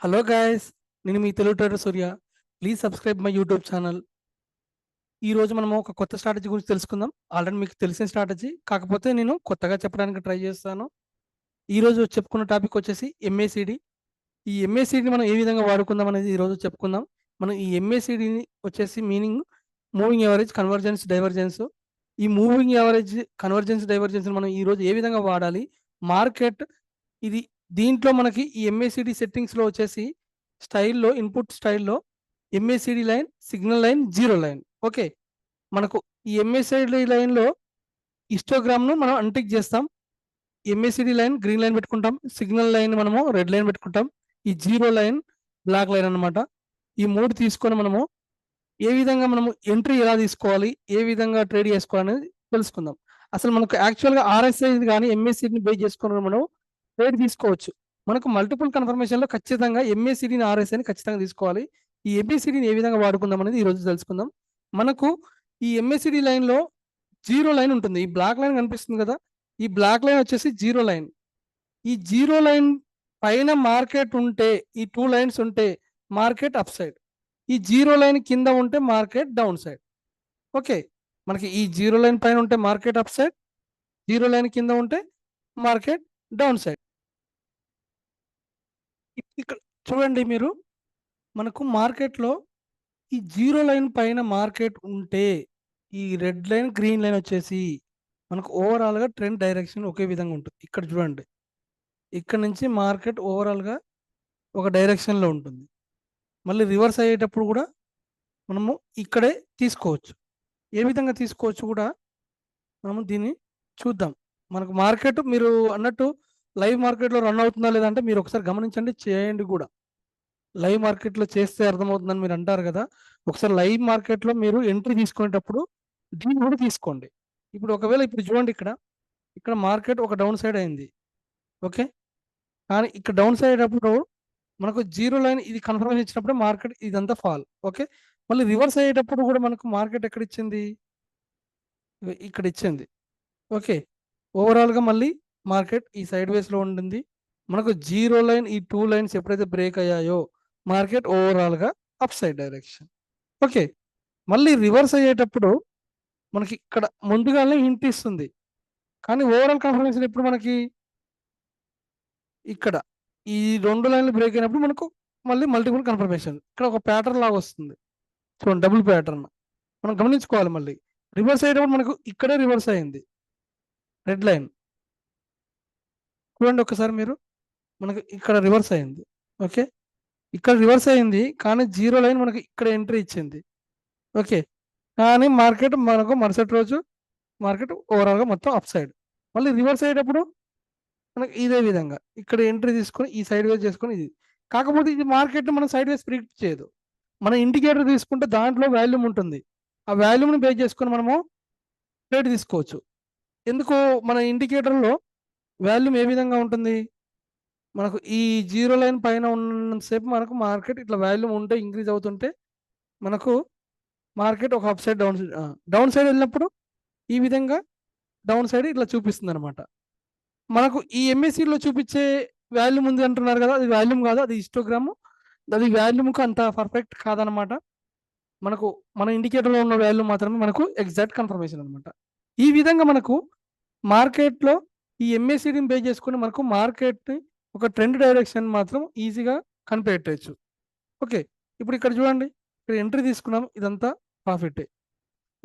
Hello guys, నేను మీ Telugu trader Surya. Please subscribe my YouTube channel. ఈ రోజు మనము ఒక కొత్త స్ట్రాటజీ గురించి తెలుసుకుందాం. ఆల్రెడీ మీకు తెలిసిన స్ట్రాటజీ, కాకపోతే నేను కొత్తగా చెప్పడానికి ట్రై చేస్తాను. ఈ రోజు చెప్పుకున్న టాపిక్ వచ్చేసి ఎంఏసిడి. ఈ ఎంఏసిడిని మనం ఏ విధంగా వాడుకుందాం అనేది ఈ రోజు చెప్పుకుందాం. మనం ఈ ఎంఏసిడిని వచ్చేసి meaning moving average, convergence, divergence. ఈ మూవింగ్ యావరేజ్, కన్వర్జెన్స్, డైవర్జెన్స్ మనం ఈ రోజు ఏ విధంగా వాడాలి, మార్కెట్ ఇది దీంట్లో మనకి ఈ ఎంఏసిడి సెట్టింగ్స్లో వచ్చేసి స్టైల్లో, ఇన్పుట్ స్టైల్లో MACD line, signal line, zero line. Okay, మనకు ఈ ఎంఏసిడి లైన్లో హిస్టోగ్రామ్ను మనం అన్టిక్ చేస్తాం. ఎంఏసిడి లైన్ గ్రీన్ లైన్ పెట్టుకుంటాం, సిగ్నల్ లైన్ మనము రెడ్ లైన్ పెట్టుకుంటాం, ఈ జీరో లైన్ బ్లాక్ లైన్ అనమాట. ఈ మూడు తీసుకొని మనము ఏ విధంగా మనము ఎంట్రీ ఎలా తీసుకోవాలి, ఏ విధంగా ట్రేడ్ చేసుకోవాలనేది తెలుసుకుందాం. అసలు మనకు యాక్చువల్గా ఆర్ఎస్ఐ కానీ ఎంఏసిడిని బేస్ చేసుకుని మనం ట్రేడ్ తీసుకోవచ్చు. మనకు మల్టిపుల్ కన్ఫర్మేషన్లో ఖచ్చితంగా ఎంఏసిడిని, ఆర్ఎస్ఐని ఖచ్చితంగా తీసుకోవాలి. ఈ ఎంఏసిడిని ఏ విధంగా వాడుకుందాం అనేది ఈరోజు తెలుసుకుందాం. మనకు ఈ ఎంఏసిడి లైన్లో జీరో లైన్ ఉంటుంది. ఈ బ్లాక్ లైన్ కనిపిస్తుంది కదా, ఈ బ్లాక్ లైన్ వచ్చేసి జీరో లైన్. ఈ జీరో లైన్ పైన మార్కెట్ ఉంటే, ఈ టూ లైన్స్ ఉంటే మార్కెట్ అప్ సైడ్, ఈ జీరో లైన్ కింద ఉంటే మార్కెట్ డౌన్ సైడ్. ఓకే, మనకి ఈ జీరో లైన్ పైన ఉంటే market up side, zero line కింద ఉంటే మార్కెట్ డౌన్ సైడ్. ఇక్కడ చూడండి మీరు, మనకు మార్కెట్లో ఈ జీరో లైన్ పైన మార్కెట్ ఉంటే ఈ రెడ్ లైన్, గ్రీన్ లైన్ వచ్చేసి మనకు ఓవరాల్గా ట్రెండ్ డైరెక్షన్ ఒకే విధంగా ఉంటుంది. ఇక్కడ చూడండి, ఇక్కడ నుంచి మార్కెట్ ఓవరాల్గా ఒక డైరెక్షన్లో ఉంటుంది. మళ్ళీ రివర్స్ అయ్యేటప్పుడు కూడా మనము ఇక్కడే తీసుకోవచ్చు. ఏ విధంగా తీసుకోవచ్చు కూడా మనము దీన్ని చూద్దాం. మనకు మార్కెట్ మీరు అన్నట్టు లైవ్ మార్కెట్లో రన్ అవుతుందా లేదంటే మీరు ఒకసారి గమనించండి, చేయండి కూడా. లైవ్ మార్కెట్లో చేస్తే అర్థమవుతుందని మీరు అంటారు కదా, ఒకసారి లైవ్ మార్కెట్లో మీరు ఎంట్రీ తీసుకునేటప్పుడు దీన్ని కూడా తీసుకోండి. ఇప్పుడు ఒకవేళ ఇప్పుడు చూడండి, ఇక్కడ ఇక్కడ మార్కెట్ ఒక డౌన్ సైడ్ అయింది. ఓకే, కానీ ఇక్కడ డౌన్ సైడ్ అప్పుడు మనకు జీరో లైన్ ఇది కన్ఫర్మేషన్ ఇచ్చినప్పుడు మార్కెట్ ఇదంతా ఫాల్. ఓకే, మళ్ళీ రివర్స్ అయ్యేటప్పుడు కూడా మనకు మార్కెట్ ఎక్కడ ఇచ్చింది, ఇక్కడ ఇచ్చింది. ఓకే, ఓవరాల్గా మళ్ళీ మార్కెట్ ఈ సైడ్ వేస్లో ఉంటుంది. మనకు జీరో లైన్, ఈ టూ లైన్స్ ఎప్పుడైతే బ్రేక్ అయ్యాయో మార్కెట్ ఓవరాల్గా అప్ సైడ్ డైరెక్షన్. ఓకే, మళ్ళీ రివర్స్ అయ్యేటప్పుడు మనకి ఇక్కడ ముందుగానే హింట్ ఇస్తుంది, కానీ ఓవరాల్ కన్ఫర్మేషన్ ఎప్పుడు మనకి ఇక్కడ ఈ రెండు లైన్లు బ్రేక్ అయినప్పుడు మనకు మళ్ళీ మల్టిపుల్ కన్ఫర్మేషన్ ఇక్కడ ఒక ప్యాటర్న్ లాగా వస్తుంది. చూడండి, డబుల్ ప్యాటర్న్ మనం గమనించుకోవాలి. మళ్ళీ రివర్స్ అయ్యేటప్పుడు మనకు ఇక్కడే రివర్స్ అయింది రెడ్ లైన్. చూడండి ఒకసారి మీరు, మనకు ఇక్కడ రివర్స్ అయింది. ఓకే, ఇక్కడ రివర్స్ అయింది, కానీ జీరో లైన్ మనకు ఇక్కడ ఎంట్రీ ఇచ్చింది. ఓకే, కానీ మార్కెట్ మనకు మరుసటి రోజు మార్కెట్ ఓవరాల్గా మొత్తం అప్ సైడ్. మళ్ళీ రివర్స్ అయ్యేటప్పుడు మనకి ఇదే విధంగా ఇక్కడ ఎంట్రీ తీసుకొని ఈ సైడ్ వేస్ చేసుకొని ఇది. కాకపోతే ఇది మార్కెట్ మనం సైడ్ వేస్ ప్రిడిక్ట్ చేయదు. మన ఇండికేటర్ తీసుకుంటే దాంట్లో వాల్యూమ్ ఉంటుంది. ఆ వాల్యూమ్ని బేస్ చేసుకొని మనము ట్రేడ్ తీసుకోవచ్చు. ఎందుకు, మన ఇండికేటర్లో వాల్యూమ్ ఏ విధంగా ఉంటుంది, మనకు ఈ జీరో లైన్ పైన ఉన్నంతసేపు మనకు మార్కెట్ ఇట్లా వాల్యూమ్ ఉంటే ఇంక్రీజ్ అవుతుంటే మనకు మార్కెట్ ఒక అప్ సైడ్, డౌన్ సైడ్ వెళ్ళినప్పుడు ఈ విధంగా డౌన్ సైడ్ ఇట్లా చూపిస్తుంది అనమాట. మనకు ఈ ఎంఏసీలో చూపించే వాల్యూమ్ ఉంది అంటున్నారు కదా, అది వాల్యూమ్ కాదు, అది హిస్టోగ్రాము. అది వాల్యూమ్కు అంత పర్ఫెక్ట్ కాదనమాట. మనకు మన ఇండికేటర్లో ఉన్న వాల్యూమ్ మాత్రమే మనకు ఎగ్జాక్ట్ కన్ఫర్మేషన్ అనమాట. ఈ విధంగా మనకు మార్కెట్లో ఈ ఎంఏసీడీని బేస్ చేసుకుని మనకు మార్కెట్ని ఒక ట్రెండ్ డైరెక్షన్ మాత్రం ఈజీగా కనిపెట్టవచ్చు. ఓకే, ఇప్పుడు ఇక్కడ చూడండి, ఇక్కడ ఎంట్రీ తీసుకున్నాం, ఇదంతా ప్రాఫిట్.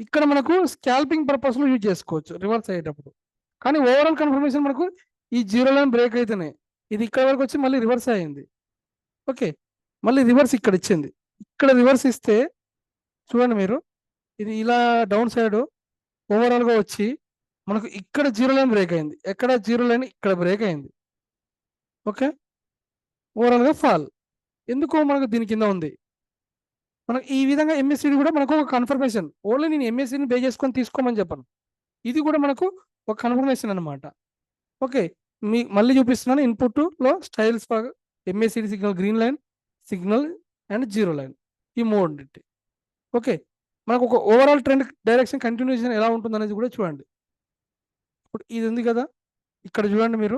ఇక్కడ మనకు స్కాల్పింగ్ పర్పస్లో యూజ్ చేసుకోవచ్చు రివర్స్ అయ్యేటప్పుడు. కానీ ఓవరాల్ కన్ఫర్మేషన్ మనకు ఈ జీరో లైన్ బ్రేక్ అయితేనే ఇది ఇక్కడ వరకు వచ్చి మళ్ళీ రివర్స్ అయింది. ఓకే, మళ్ళీ రివర్స్ ఇక్కడ ఇచ్చింది. ఇక్కడ రివర్స్ ఇస్తే చూడండి మీరు, ఇది ఇలా డౌన్ సైడ్ ఓవరాల్గా వచ్చి మనకు ఇక్కడ జీరో లైన్ బ్రేక్ అయింది, ఎక్కడ జీరో లైన్ ఇక్కడ బ్రేక్ అయింది. ఓకే, ఓవరాల్గా ఫాల్. ఎందుకు మనకు దీని కింద ఉంది. మనకు ఈ విధంగా ఎంఎస్సిడి కూడా మనకు ఒక కన్ఫర్మేషన్. ఓన్లీ నేను ఎంఎస్సిడిని బే చేసుకొని తీసుకోమని చెప్పను, ఇది కూడా మనకు ఒక కన్ఫర్మేషన్ అనమాట. ఓకే, మళ్ళీ చూపిస్తున్నాను. ఇన్పుట్లో styles MACD signal, green line, signal and zero line, ఈ మూడింటి. ఓకే, మనకు ఒక ఓవరాల్ ట్రెండ్ డైరెక్షన్ కంటిన్యూషన్ ఎలా ఉంటుంది అనేది కూడా చూడండి. ఇప్పుడు ఇది ఉంది కదా, ఇక్కడ చూడండి మీరు,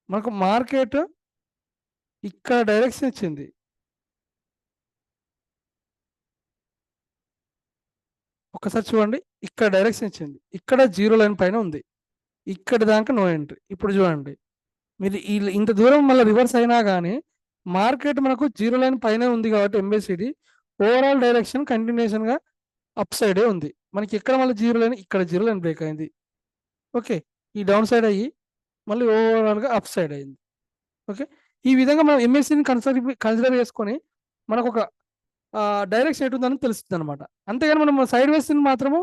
మనకు మార్కెట్ ఇక్కడ డైరెక్షన్ ఇచ్చింది. ఒకసారి చూడండి, ఇక్కడ డైరెక్షన్ ఇచ్చింది, ఇక్కడ జీరో లైన్ పైన ఉంది, ఇక్కడ దాకా నో ఎంట్రీ. ఇప్పుడు చూడండి మీరు ఇంత దూరం మళ్ళీ రివర్స్ అయినా కానీ మార్కెట్ మనకు జీరో లైన్ పైన ఉంది కాబట్టి ఎంఏసిడి ఓవరాల్ డైరెక్షన్ కంటిన్యూషన్ గా అప్ సైడే ఉంది. మనకి ఎక్కడ మళ్ళీ జీరో లైన్, ఇక్కడ జీరో లైన్ బ్రేక్ అయింది. ఓకే, ఈ డౌన్ సైడ్ అయ్యి మళ్ళీ ఓవరాల్ గా అప్ సైడ్ అయింది. ఓకే, ఈ విధంగా మనం ఎంఎస్సిని కన్సిడర్ చేసుకొని మనకు ఒక డైరెక్షన్ ఎటు ఉందని తెలుస్తుంది అనమాట. అంతేగాని మనం సైడ్ వేస్ మాత్రము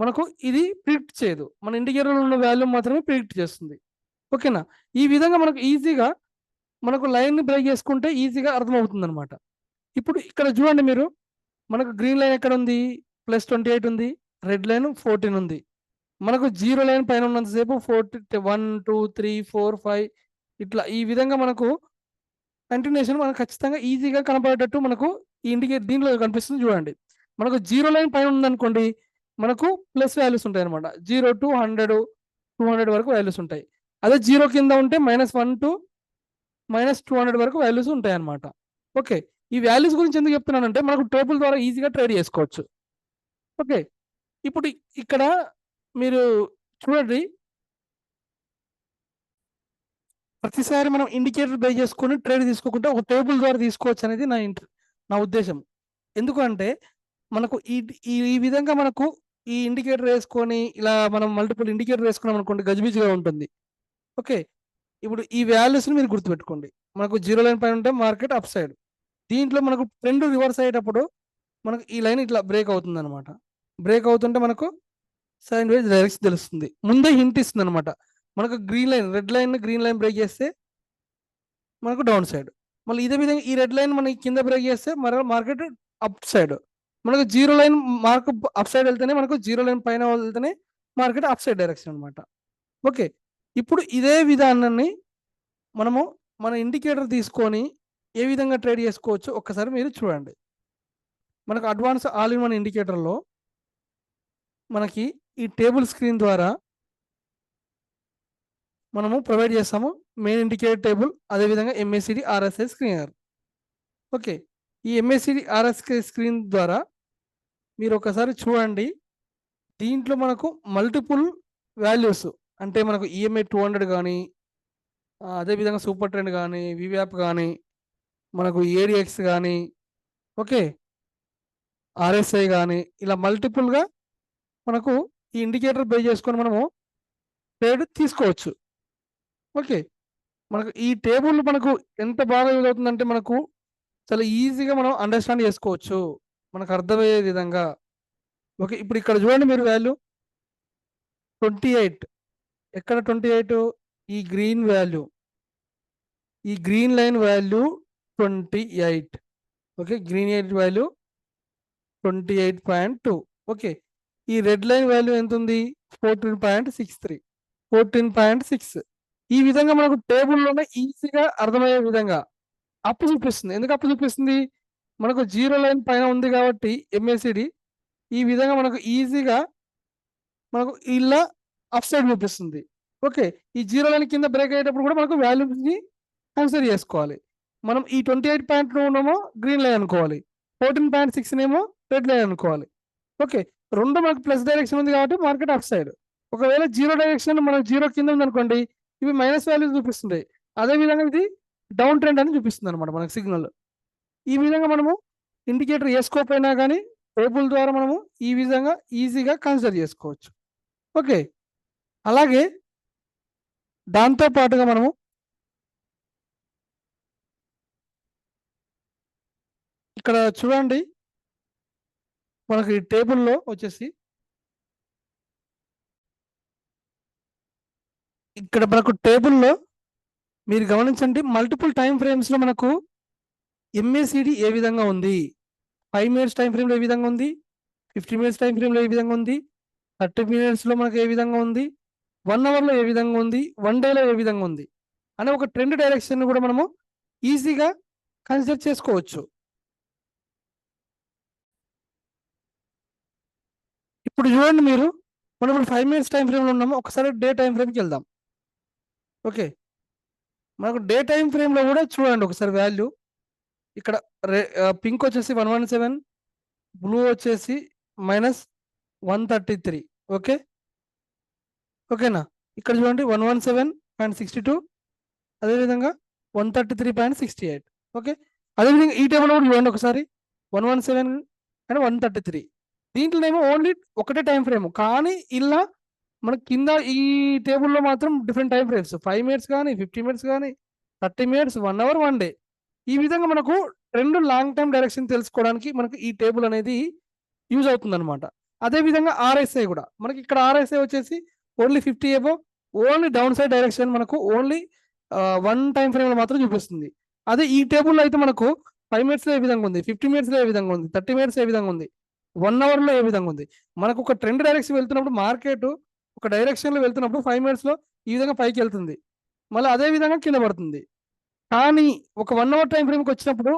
మనకు ఇది ప్రిడిక్ట్ చేయదు, మన ఇండికేటర్లో ఉన్న వాల్యూ మాత్రమే ప్రిడిక్ట్ చేస్తుంది. ఓకేనా, ఈ విధంగా మనకు ఈజీగా మనకు లైన్ బ్రేక్ చేసుకుంటే ఈజీగా అర్థమవుతుంది అనమాట. ఇప్పుడు ఇక్కడ చూడండి మీరు, మనకు గ్రీన్ లైన్ ఎక్కడ ఉంది, +28 ఉంది, రెడ్ లైన్ 14 ఉంది. మనకు జీరో లైన్ పైన ఉన్నంతసేపు 1 2 3 4 5 ఇట్లా ఈ విధంగా మనకు కంటిన్యూషన్ మనకు ఖచ్చితంగా ఈజీగా కనపడేటట్టు మనకు ఈ ఇండికేట్ దీంట్లో కనిపిస్తుంది. చూడండి, మనకు జీరో లైన్ పైన ఉందనుకోండి మనకు ప్లస్ వాల్యూస్ ఉంటాయి అనమాట, 0 to 100 200 వరకు వాల్యూస్ ఉంటాయి. అదే జీరో కింద ఉంటే -1 to -200 వరకు వాల్యూస్ ఉంటాయి అనమాట. ఓకే, ఈ వాల్యూస్ గురించి ఎందుకు చెప్తున్నానంటే మనకు టేబుల్ ద్వారా ఈజీగా ట్రేడ్ చేసుకోవచ్చు. ఓకే, ఇప్పుడు ఇక్కడ మీరు చూడండి, ప్రతిసారి మనం ఇండికేటర్ బై చేసుకొని ట్రేడ్ తీసుకోకుండా ఒక టేబుల్ ద్వారా తీసుకోవచ్చు అనేది నా ఉద్దేశం. ఎందుకంటే మనకు ఈ విధంగా మనకు ఈ ఇండికేటర్ వేసుకొని ఇలా మనం మల్టిపుల్ ఇండికేటర్ వేసుకున్నాం అనుకోండి గజిబిజిగా ఉంటుంది. ఓకే, ఇప్పుడు ఈ వాల్యూస్ని మీరు గుర్తుపెట్టుకోండి. మనకు జీరో లైన్ పైన ఉంటే మార్కెట్ అప్ సైడ్, దీంట్లో మనకు ట్రెండ్ రివర్స్ అయ్యేటప్పుడు మనకు ఈ లైన్ ఇట్లా బ్రేక్ అవుతుంది అనమాట. బ్రేక్ అవుతుంటే మనకు సైడ్ వేజ్ డైరెక్షన్ తెలుస్తుంది, ముందే హింట్ ఇస్తుంది అనమాట. మనకు green line, red line green line break చేస్తే మనకు డౌన్ సైడ్, మళ్ళీ ఇదే విధంగా ఈ రెడ్ లైన్ మనకి కింద బ్రేక్ చేస్తే మన మార్కెట్ అప్ సైడ్. మనకు zero line mark up side వెళ్తేనే మనకు జీరో లైన్ పైన వెళ్తేనే మార్కెట్ అప్ సైడ్ డైరెక్షన్ అనమాట. ఓకే, ఇప్పుడు ఇదే విధానాన్ని మనము మన ఇండికేటర్ తీసుకొని ఏ విధంగా ట్రేడ్ చేసుకోవచ్చు ఒక్కసారి మీరు చూడండి. మనకు అడ్వాన్స్ ఆల్ ఇన్ వన్ ఇండికేటర్లో మనకి ఈ టేబుల్ స్క్రీన్ ద్వారా మనము ప్రొవైడ్ చేస్తాము మెయిన్ ఇండికేటర్ టేబుల్, అదేవిధంగా ఎంఏసిడి ఆర్ఎస్ఐ స్క్రీనర్. ఓకే, ఈ ఎంఏసిడి ఆర్ఎస్ఐ స్క్రీన్ ద్వారా మీరు ఒకసారి చూడండి, దీంట్లో మనకు మల్టిపుల్ వాల్యూస్ అంటే మనకు ఈఎంఐ 200 కానీ, అదేవిధంగా సూపర్ ట్రెండ్ కానీ, వివ్యాప్ కానీ, మనకు ఏడిఎక్స్ కానీ, ఓకే ఆర్ఎస్ఐ కానీ, ఇలా మల్టిపుల్గా మనకు ఈ ఇండికేటర్ బేస్ చేసుకొని మనము ట్రేడ్ తీసుకోవచ్చు. ఓకే, మనకు ఈ టేబుల్ మనకు ఎంత బాగా యూజ్ అవుతుందంటే మనకు చాలా ఈజీగా మనం అండర్స్టాండ్ చేసుకోవచ్చు మనకు అర్థమయ్యే విధంగా. ఓకే, ఇప్పుడు ఇక్కడ చూడండి మీరు వాల్యూ 28, ఎక్కడ 28, ఈ గ్రీన్ వాల్యూ, ఈ green line value 28. Okay, green eight value 28.2. Okay, ఈ రెడ్ లైన్ వాల్యూ ఎంత ఉంది, 14.63, 14.6. ఈ విధంగా మనకు టేబుల్లోనే ఈజీగా అర్థమయ్యే విధంగా అప్పు చూపిస్తుంది. ఎందుకు అప్పు చూపిస్తుంది, మనకు జీరో లైన్ పైన ఉంది కాబట్టి ఎంఏసిడి ఈ విధంగా మనకు ఈజీగా మనకు ఇలా అప్ సైడ్ చూపిస్తుంది. ఓకే, ఈ జీరో లైన్ కింద బ్రేక్ అయ్యేటప్పుడు కూడా మనకు వాల్యూస్ని కన్సిడర్ చేసుకోవాలి. మనం ఈ 28.2 గ్రీన్ లైన్ అనుకోవాలి, 14.6 ఏమో రెడ్ లైన్ అనుకోవాలి. ఓకే, రెండు మనకు ప్లస్ డైరెక్షన్ ఉంది కాబట్టి మార్కెట్ అప్ సైడ్. ఒకవేళ జీరో డైరెక్షన్ మనకు జీరో కింద ఉంది అనుకోండి, ఇవి మైనస్ వాల్యూస్ చూపిస్తుంటాయి. అదేవిధంగా ఇది డౌన్ ట్రెండ్ అని చూపిస్తుంది అనమాట మనకు సిగ్నల్. ఈ విధంగా మనము ఇండికేటర్ వేసుకోకపోయినా కానీ టేబుల్ ద్వారా మనము ఈ విధంగా ఈజీగా కన్సిడర్ చేసుకోవచ్చు. ఓకే, అలాగే దాంతో పాటుగా మనము ఇక్కడ చూడండి, మనకి ఈ టేబుల్లో వచ్చేసి ఇక్కడ మనకు టేబుల్లో మీరు గమనించండి, మల్టిపుల్ టైం ఫ్రేమ్స్లో మనకు ఎంఏసిడి ఏ విధంగా ఉంది, 5 minutes టైం ఫ్రేమ్లో ఏ విధంగా ఉంది, 50 minutes టైం ఫ్రేమ్లో ఏ విధంగా ఉంది, 30 minutesలో మనకు ఏ విధంగా ఉంది, 1 hourలో ఏ విధంగా ఉంది, 1 dayలో ఏ విధంగా ఉంది అనే ఒక ట్రెండ్ డైరెక్షన్ కూడా మనము ఈజీగా కన్సిడర్ చేసుకోవచ్చు. ఇప్పుడు చూడండి మీరు, మనం ఇప్పుడు 5 minutes టైం ఫ్రేమ్లో ఉన్నాము. ఒకసారి డే టైం ఫ్రేమ్కి వెళ్దాం. ఓకే, మనకు డే టైం ఫ్రేమ్లో కూడా చూడండి ఒకసారి వాల్యూ. ఇక్కడ పింక్ వచ్చేసి 117, బ్లూ వచ్చేసి -133. ఓకే, ఓకేనా. ఇక్కడ చూడండి 117.62, అదేవిధంగా 133.68. ఓకే, అదేవిధంగా ఈ టేబుల్ కూడా చూడండి ఒకసారి 117 అండ్ 133. దీంట్లోనేమో ఓన్లీ ఒకటే టైం ఫ్రేమ్, కానీ ఇలా మనకి కింద ఈ టేబుల్లో మాత్రం డిఫరెంట్ టైం ఫ్రేమ్స్, 5 మినిట్స్ కానీ 50 మినిట్స్ కానీ 30 మినిట్స్ 1 అవర్ 1 డే. ఈ విధంగా మనకు రెండు లాంగ్ టైం డైరెక్షన్ తెలుసుకోవడానికి మనకు ఈ టేబుల్ అనేది యూజ్ అవుతుంది అనమాట. అదేవిధంగా ఆర్ఎస్ఐ కూడా మనకి ఇక్కడ ఆర్ఎస్ఐ వచ్చేసి only 50 above, only down side direction మనకు ఓన్లీ 1 టైం ఫ్రేమ్లో మాత్రం చూపిస్తుంది. అదే ఈ టేబుల్లో అయితే మనకు 5 మినిట్స్లో ఏ విధంగా ఉంది, 50 మినిట్స్లో ఏ విధంగా ఉంది, 30 మినిట్స్ ఏ విధంగా ఉంది, 1 అవర్లో ఏ విధంగా ఉంది. మనకు ఒక ట్రెండ్ డైరెక్షన్ వెళ్తున్నప్పుడు, మార్కెట్ ఒక డైరెక్షన్లో వెళ్తున్నప్పుడు 5 మినిట్స్లో ఈ విధంగా పైకి వెళ్తుంది, మళ్ళీ అదే విధంగా కింద పడుతుంది. కానీ ఒక 1 అవర్ టైం ఫ్రేమ్కి వచ్చినప్పుడు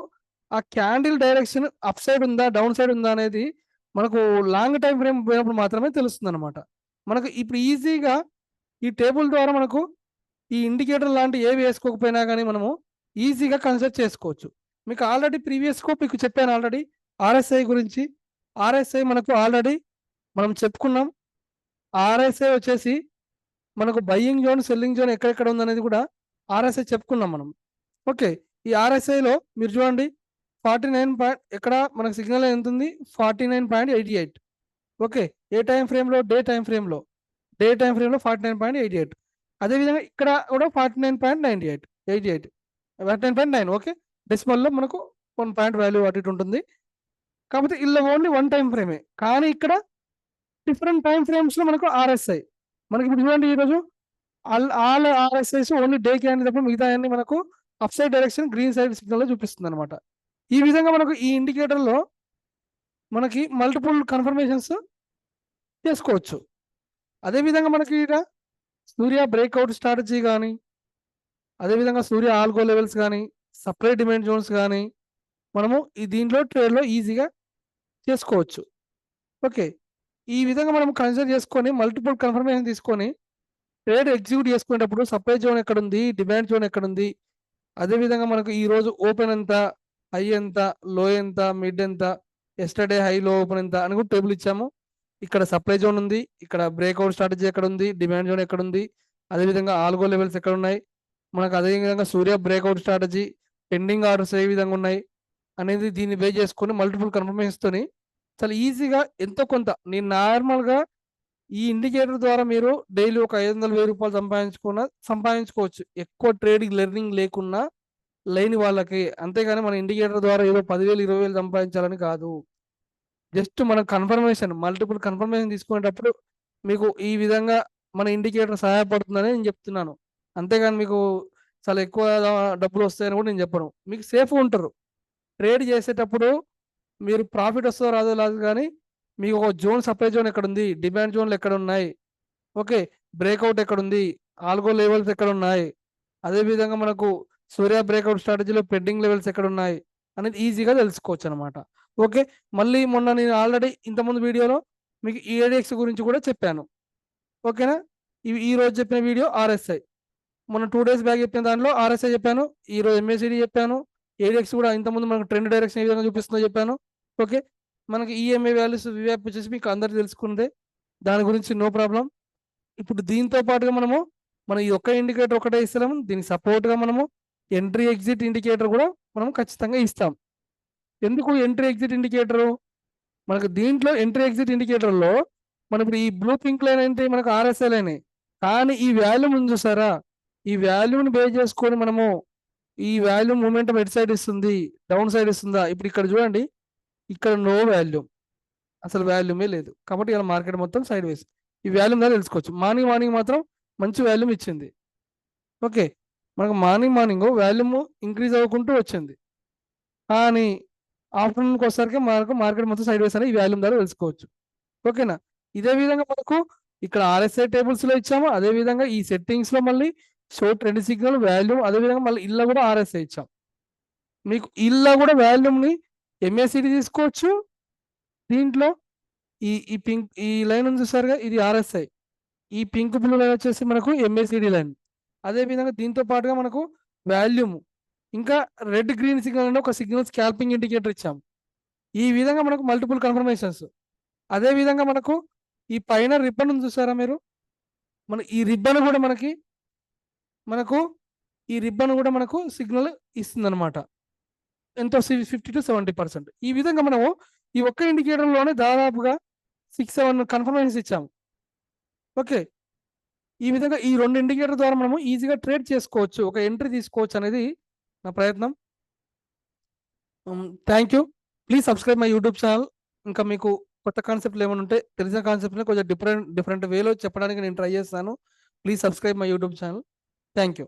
ఆ క్యాండిల్ డైరెక్షన్ అప్ సైడ్ ఉందా డౌన్ సైడ్ ఉందా అనేది మనకు లాంగ్ టైం ఫ్రేమ్ పోయినప్పుడు మాత్రమే తెలుస్తుంది అనమాట. మనకు ఇప్పుడు ఈజీగా ఈ టేబుల్ ద్వారా మనకు ఈ ఇండికేటర్ లాంటి ఏవి వేసుకోకపోయినా కానీ మనము ఈజీగా కన్సిడర్ చేసుకోవచ్చు. మీకు ఆల్రెడీ ప్రీవియస్గా మీకు చెప్పాను ఆల్రెడీ ఆర్ఎస్ఐ గురించి. ఆర్ఎస్ఐ మనకు ఆల్రెడీ మనం చెప్పుకున్నాం. ఆర్ఎస్ఐ వచ్చేసి మనకు బయ్యింగ్ జోన్, సెల్లింగ్ జోన్ ఎక్కడెక్కడ ఉందనేది కూడా ఆర్ఎస్ఐ చెప్పుకున్నాం మనం. ఓకే, ఈ ఆర్ఎస్ఐలో మీరు చూడండి 49 ఎక్కడ మనకు సిగ్నల్ ఎంత ఉంది, 49.88. ఓకే, ఏ టైం ఫ్రేమ్లో, డే టైం ఫ్రేమ్లో 49.88. అదేవిధంగా ఇక్కడ కూడా 49.98, 49.9. ఓకే, డెసిమల్లో మనకు 1 పాయింట్ వాల్యూ అటు ఇటు ఉంటుంది. కాకపోతే ఇలా ఓన్లీ 1 టైం ఫ్రేమే, కానీ ఇక్కడ డిఫరెంట్ టైం ఫ్రేమ్స్లో మనకు ఆర్ఎస్ఐ. మనకి ఇప్పుడు చూడండి ఈరోజు ఆల్ ఆర్ఎస్ఐస్ ఓన్లీ డే క్యాండిల్ తప్ప మిగతా అన్ని మనకు up side direction green side signal చూపిస్తుంది అనమాట. ఈ విధంగా మనకు ఈ ఇండికేటర్లో మనకి మల్టిపుల్ కన్ఫర్మేషన్స్ చేసుకోవచ్చు. అదేవిధంగా మనకి ఇక్కడ సూర్య బ్రేక్అవుట్ స్ట్రాటజీ కానీ, అదేవిధంగా సూర్య ఆల్గో లెవెల్స్ కానీ, సప్లై డిమాండ్ జోన్స్ కానీ మనము ఈ దీంట్లో ట్రేడ్లో ఈజీగా చేసుకోవచ్చు. ఓకే, ఈ విధంగా మనం కన్సిడర్ చేసుకొని మల్టిపుల్ కన్ఫర్మేషన్ తీసుకొని ట్రేడ్ ఎగ్జిక్యూట్ చేసుకునేటప్పుడు సప్లై జోన్ ఎక్కడుంది, డిమాండ్ జోన్ ఎక్కడుంది, అదేవిధంగా మనకు ఈరోజు ఓపెన్ ఎంత, హై ఎంత, లో ఎంత, మిడ్ ఎంత, ఎస్టర్డే హై లో ఓపెన్ ఎంత అని కూడా టేబుల్ ఇచ్చాము. ఇక్కడ సప్లై జోన్ ఉంది, ఇక్కడ బ్రేక్అవుట్ స్ట్రాటజీ ఎక్కడ ఉంది, డిమాండ్ జోన్ ఎక్కడ ఉంది, అదేవిధంగా ఆల్గో లెవెల్స్ ఎక్కడ ఉన్నాయి, మనకు అదేవిధంగా సూర్య బ్రేక్అవుట్ స్ట్రాటజీ, పెండింగ్ ఆర్డర్స్ ఏ విధంగా ఉన్నాయి అనేది దీన్ని బేస్ చేసుకొని మల్టిపుల్ కన్ఫర్మేషన్స్తోని చాలా ఈజీగా ఎంతో కొంత నేను నార్మల్గా ఈ ఇండికేటర్ ద్వారా మీరు డైలీ ఒక 500,000 రూపాయలు సంపాదించుకోవచ్చు, ఎక్కువ ట్రేడింగ్ లెర్నింగ్ లేకున్నా లేని వాళ్ళకి. అంతేగాని మన ఇండికేటర్ ద్వారా ఏదో 10,000 20,000 సంపాదించాలని కాదు. జస్ట్ మన కన్ఫర్మేషన్, మల్టిపుల్ కన్ఫర్మేషన్ తీసుకునేటప్పుడు మీకు ఈ విధంగా మన ఇండికేటర్ సహాయపడుతుందని నేను చెప్తున్నాను. అంతేగాని మీకు చాలా ఎక్కువ డబ్బులు వస్తాయని కూడా నేను చెప్పను. మీకు సేఫ్గా ఉంటారు ట్రేడ్ చేసేటప్పుడు. మీరు ప్రాఫిట్ వస్తుందో రాదో రాదు, కానీ మీకు ఒక జోన్, సప్లై జోన్ ఎక్కడ ఉంది, డిమాండ్ జోన్లు ఎక్కడ ఉన్నాయి, ఓకే, బ్రేక్అవుట్ ఎక్కడ ఉంది, ఆల్గో లెవెల్స్ ఎక్కడ ఉన్నాయి, అదేవిధంగా మనకు సూర్య బ్రేక్అవుట్ స్ట్రాటజీలో పెండింగ్ లెవెల్స్ ఎక్కడ ఉన్నాయి అనేది ఈజీగా తెలుసుకోవచ్చు అనమాట. ఓకే, మళ్ళీ మొన్న నేను ఆల్రెడీ ఇంతకుముందు వీడియోలో మీకు ఏడిఎక్స్ గురించి కూడా చెప్పాను. ఓకేనా, ఈ రోజు చెప్పిన వీడియో ఆర్ఎస్ఐ, మొన్న 2 days బ్యాక్ చెప్పిన దాంట్లో ఆర్ఎస్ఐ చెప్పాను, ఈరోజు ఎంఏసిడి చెప్పాను, ఏడిఎక్స్ కూడా ఇంతకుముందు మనకు ట్రెండ్ డైరెక్షన్ ఏ విధంగా చూపిస్తుందో చెప్పాను. ఓకే, మనకి ఈఎంఐ వాల్యూస్ వివ్యాప్ వచ్చేసి మీకు అందరికి తెలుసుకుందే, దాని గురించి నో ప్రాబ్లం. ఇప్పుడు దీంతో పాటుగా మనం ఈ ఒక్క ఇండికేటర్ ఒకటే ఇస్తున్నాము, దీనికి సపోర్ట్గా మనము ఎంట్రీ ఎగ్జిట్ ఇండికేటర్ కూడా మనం ఖచ్చితంగా ఇస్తాం. ఎందుకు ఎంట్రీ ఎగ్జిట్ ఇండికేటరు? మనకు దీంట్లో ఎంట్రీ ఎగ్జిట్ ఇండికేటర్లో మనం ఇప్పుడు ఈ బ్లూ పింక్ లైన్ అంటే మనకు ఆర్ఎస్ఐ లైన్, కానీ ఈ వాల్యూమ్ ఉంది చూసారా, ఈ వాల్యూమ్ని బేస్ చేసుకొని మనము ఈ వాల్యూమ్ మూమెంటం ఎటు సైడ్ ఇస్తుంది, డౌన్ సైడ్ ఇస్తుందా. ఇప్పుడు ఇక్కడ చూడండి, ఇక్కడ నో వాల్యూమ్, అసలు వాల్యూమే లేదు, కాబట్టి ఇలా మార్కెట్ మొత్తం సైడ్ వేస్. ఈ వాల్యూమ్ ద్వారా తెలుసుకోవచ్చు. మార్నింగ్ మాత్రం మంచి వాల్యూమ్ ఇచ్చింది. ఓకే, మనకు మార్నింగ్ వాల్యూమ్ ఇంక్రీజ్ అవ్వకుంటూ వచ్చింది, కానీ ఆఫ్టర్నూన్కి వచ్చేసరికి మనకు మార్కెట్ మొత్తం సైడ్ వేస్ అని ఈ వాల్యూమ్ ద్వారా తెలుసుకోవచ్చు. ఓకేనా, ఇదే విధంగా మనకు ఇక్కడ ఆర్ఎస్ఐ టేబుల్స్లో ఇచ్చాము, అదేవిధంగా ఈ సెట్టింగ్స్లో మళ్ళీ షో ట్రెండ్ సిగ్నల్, వాల్యూమ్, అదేవిధంగా మళ్ళీ ఇల్లా కూడా ఆర్ఎస్ఐ ఇచ్చాం. మీకు ఇల్లా కూడా వాల్యూమ్ని ఎంఏసిడి తీసుకోవచ్చు. దీంట్లో ఈ పింక్ ఈ లైన్ ఉంది చూసారుగా, ఇది ఆర్ఎస్ఐ, ఈ పింక్ బ్లూ లైన్ వచ్చేసి మనకు ఎంఏసిడి లైన్. అదేవిధంగా దీంతో పాటుగా మనకు వాల్యూమ్, ఇంకా రెడ్ గ్రీన్ సిగ్నల్ అంటే ఒక సిగ్నల్ స్కాల్పింగ్ ఇండికేటర్ ఇచ్చాము. ఈ విధంగా మనకు మల్టిపుల్ కన్ఫర్మేషన్స్. అదే విధంగా మనకు ఈ పైన రిబ్బన్ ఉంది చూసారా మీరు, మన ఈ రిబ్బన్ కూడా మనకు సిగ్నల్ ఇస్తుంది అనమాట. ఎంతో 50 to 70%. ఈ విధంగా మనము ఈ ఒక్క ఇండికేటర్లోనే దాదాపుగా 6-7 కన్ఫర్మేషన్స్ ఇచ్చాము. ఓకే, ఈ విధంగా ఈ 2 ఇండికేటర్ ద్వారా మనము ఈజీగా ట్రేడ్ చేసుకోవచ్చు, ఒక ఎంట్రీ తీసుకోవచ్చు అనేది నా ప్రయత్నం. Thank you. Please subscribe my YouTube channel. ఇంకా మీకు కొత్త కాన్సెప్ట్లు ఏమైనా ఉంటే, తెలిసిన కాన్సెప్ట్ని కొంచెం డిఫరెంట్ వేలో చెప్పడానికి నేను ట్రై చేస్తాను. Please subscribe my YouTube channel. Thank you.